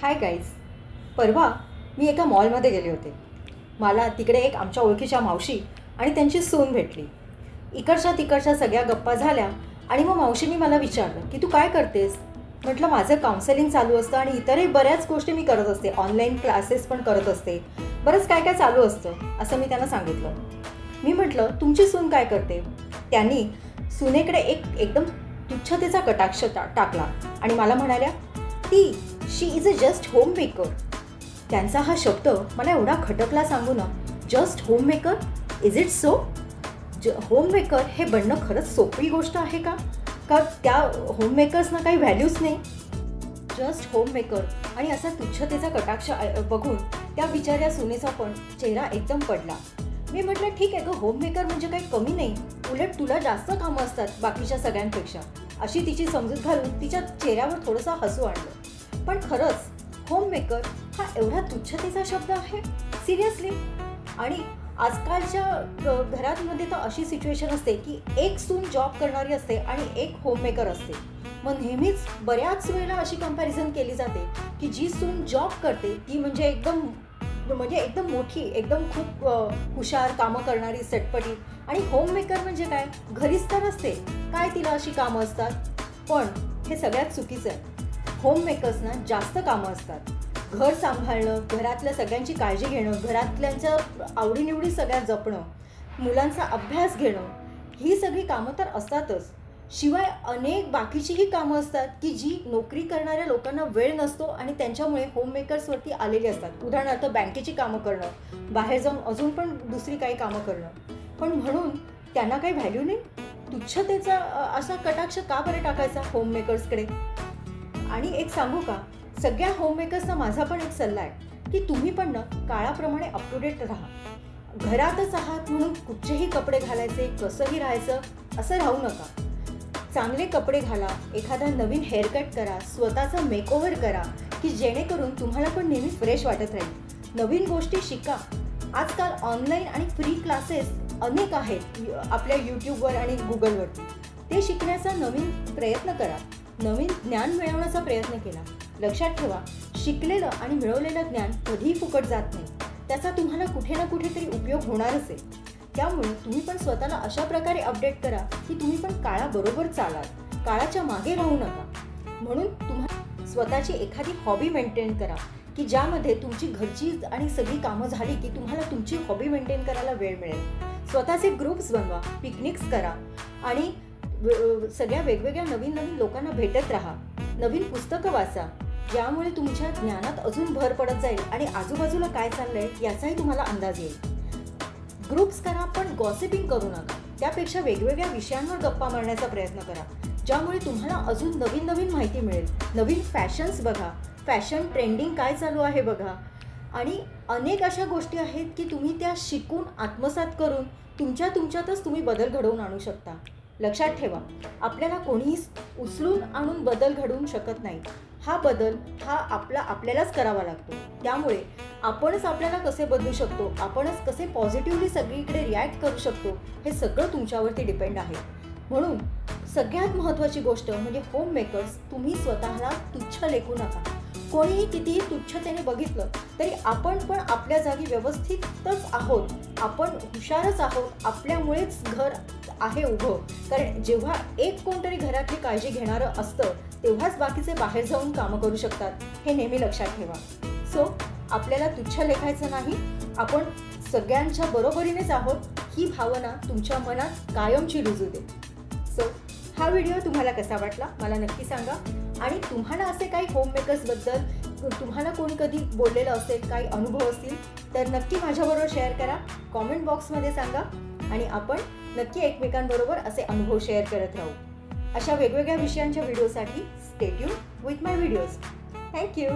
Hi guys. परवा मी एका मॉलमध्ये गेले होते. मला तिकडे एक आमच्या ओळखीच्या मावशी आणि त्यांची सून भेटली. इकडच्या तिकडच्या सगळ्या गप्पा झाल्या आणि मग मावशींनी मला विचारलं की तू काय करतेस. म्हटलं माझं काउन्सेलिंग चालू असतं आणि इतरही बऱ्याच गोष्टी मी करत असते, ऑनलाईन क्लासेस पण करत असते, बरंच काय काय चालू असतं असं मी त्यांना सांगितलं. मी म्हटलं तुमची सून काय करते. त्यांनी सुनेकडे एकदम तुच्छतेचा कटाक्ष टाकला आणि मला म्हणाल्या ती she is a just homemaker. त्यांचा हा शब्द मला एवढा खटकला सांगू ना. Just homemaker, is it so? Homemaker हे बनणं खरंच सोपी गोष्ट आहे का? त्या होम मेकर्सना काही व्हॅल्यूच नाही. जस्ट होम मेकर आणि असा तुच्छतेचा कटाक्ष बघून त्या बिचाऱ्या सुनेचा पण चेहरा एकदम पडला. मी म्हटलं ठीक आहे गं, होम मेकर म्हणजे काही कमी नाही, उलट तुला जास्त कामं असतात बाकीच्या सगळ्यांपेक्षा, अशी तिची समजूत घालून तिच्या चेहऱ्यावर थोडंसं हसू आणलं. पण खरंच होम मेकर हा एवढा तुच्छतेचा शब्द आहे सिरियसली. आणि आजकालच्या घरांमध्ये तर अशी सिच्युएशन असते की एक सून जॉब करणारी असते आणि एक होम मेकर असते. मग नेहमीच बऱ्याच वेळेला अशी कंपॅरिझन केली जाते की जी सून जॉब करते ती म्हणजे एकदम मोठी, एकदम खूप हुशार, कामं करणारी, सटपटी, आणि होम मेकर म्हणजे काय, घरीच तर असते, काय तिला अशी कामं असतात. पण हे सगळ्यात चुकीचं आहे. होम मेकर्सना जास्त कामं असतात. घर सांभाळणं, घरातल्या सगळ्यांची काळजी घेणं, घरातल्यांच्या आवडीनिवडी सगळ्या जपणं, मुलांचा अभ्यास घेणं, ही सगळी कामं तर असतातच. शिवाय अनेक बाकीचीही कामं असतात की जी नोकरी करणाऱ्या लोकांना वेळ नसतो आणि त्यांच्यामुळे होम मेकर्सवरती आलेली असतात. उदाहरणार्थ बँकेची कामं करणं, बाहेर जाऊन अजून पण दुसरी काही कामं करणं. पण म्हणून त्यांना काही व्हॅल्यू नाही. तुच्छतेचा असा कटाक्ष का बरं टाकायचा होम मेकर्सकडे. आणि एक सांगू का, सगळ्या होम मेकर्सना माझा पण एक सल्ला आहे की तुम्ही पण ना काळाप्रमाणे अप टू डेट राहा. घरातच आहात म्हणून कुठचेही कपडे घालायचे, कसंही राहायचं असं राहू नका. चांगले कपडे घाला, एखादा नवीन हेअरकट करा, स्वतःचा मेकओव्हर करा की जेणेकरून तुम्हाला पण नेहमी फ्रेश वाटत राहील. नवीन गोष्टी शिका. आजकाल ऑनलाईन आणि फ्री क्लासेस अनेक आहेत आपल्या यूट्यूबवर आणि गुगलवरती. ते शिकण्याचा नवीन प्रयत्न करा, नवीन ज्ञान मिळवण्याचा प्रयत्न केला. लक्षात ठेवा, शिकलेलं आणि मिळवलेलं ज्ञान कधीही फुकट जात नाही. त्याचा तुम्हाला कुठे ना कुठेतरी उपयोग होणारच आहे. त्यामुळे तुम्ही पण स्वतःला अशा प्रकारे अपडेट करा की तुम्ही पण काळाबरोबर चालाल, काळाच्या मागे राहू नका. म्हणून तुम्हाला स्वतःची एखादी हॉबी मेंटेन करा की ज्यामध्ये तुमची घरची आणि सगळी कामं झाली की तुम्हाला तुमची हॉबी मेंटेन करायला वेळ मिळेल. स्वतःचे ग्रुप्स बनवा, पिकनिक्स करा आणि सगळ्या वेगवेगळ्या नवीन नवीन लोकांना भेटत राहा. नवीन पुस्तकं वाचा, ज्यामुळे तुमच्या ज्ञानात अजून भर पडत जाईल आणि आजूबाजूला काय चाललंय याचाही तुम्हाला अंदाज येईल. ग्रुप्स करा, पण गॉसिपिंग करू नका. त्यापेक्षा वेगवेगळ्या विषयांवर गप्पा मारण्याचा प्रयत्न करा, ज्यामुळे तुम्हाला अजून नवीन नवीन माहिती मिळेल. नवीन फॅशन्स बघा, फॅशन ट्रेंडिंग काय चालू आहे बघा. आणि अनेक अशा गोष्टी आहेत की तुम्ही त्या शिकून आत्मसात करून तुमच्यातच तुम्ही बदल घडवून आणू शकता. लक्षात ठेवा, आपल्याला कोणीही उचलून आणून बदल घडवू शकत नाही. हा बदल आपल्यालाच करावा लागतो. त्यामुळे आपणच आपल्याला कसे बदलू शकतो, आपणच कसे पॉझिटिव्हली सगळीकडे रिॲक्ट करू शकतो, हे सगळं तुमच्यावरती डिपेंड आहे. म्हणून सगळ्यात महत्त्वाची गोष्ट म्हणजे होम मेकर्स, तुम्ही स्वतःला तुच्छ लेखू नका. कोणीही कितीही तुच्छतेने बघितलं तरी आपण पण आपल्या जागी व्यवस्थितच आहोत, आपण हुशारच आहोत. आपल्यामुळेच घर आहे उभं. कारण जेव्हा एक कोणतरी घरातली काळजी घेणारं असतं तेव्हाच बाकीचे बाहेर जाऊन कामं करू शकतात, हे नेहमी लक्षात ठेवा. सो आपल्याला तुच्छ लेखायचं नाही, आपण सगळ्यांच्या बरोबरीनेच आहोत, ही भावना तुमच्या मनात कायमची रुजू दे. सो हा व्हिडिओ तुम्हाला कसा वाटला मला नक्की सांगा. आणि तुम्हाला असे काही होम मेकर्सबद्दल तुम्हाला कोणी कधी बोललेलं असेल, काही अनुभव असतील तर नक्की माझ्याबरोबर शेअर करा, कॉमेंट बॉक्समध्ये सांगा. आणि आपण नक्की एकमेकांबरोबर असे अनुभव शेअर करत राहू. अशा वेगवेगळ्या विषयांच्या व्हिडिओसाठी stay tune with my videos. Thank you.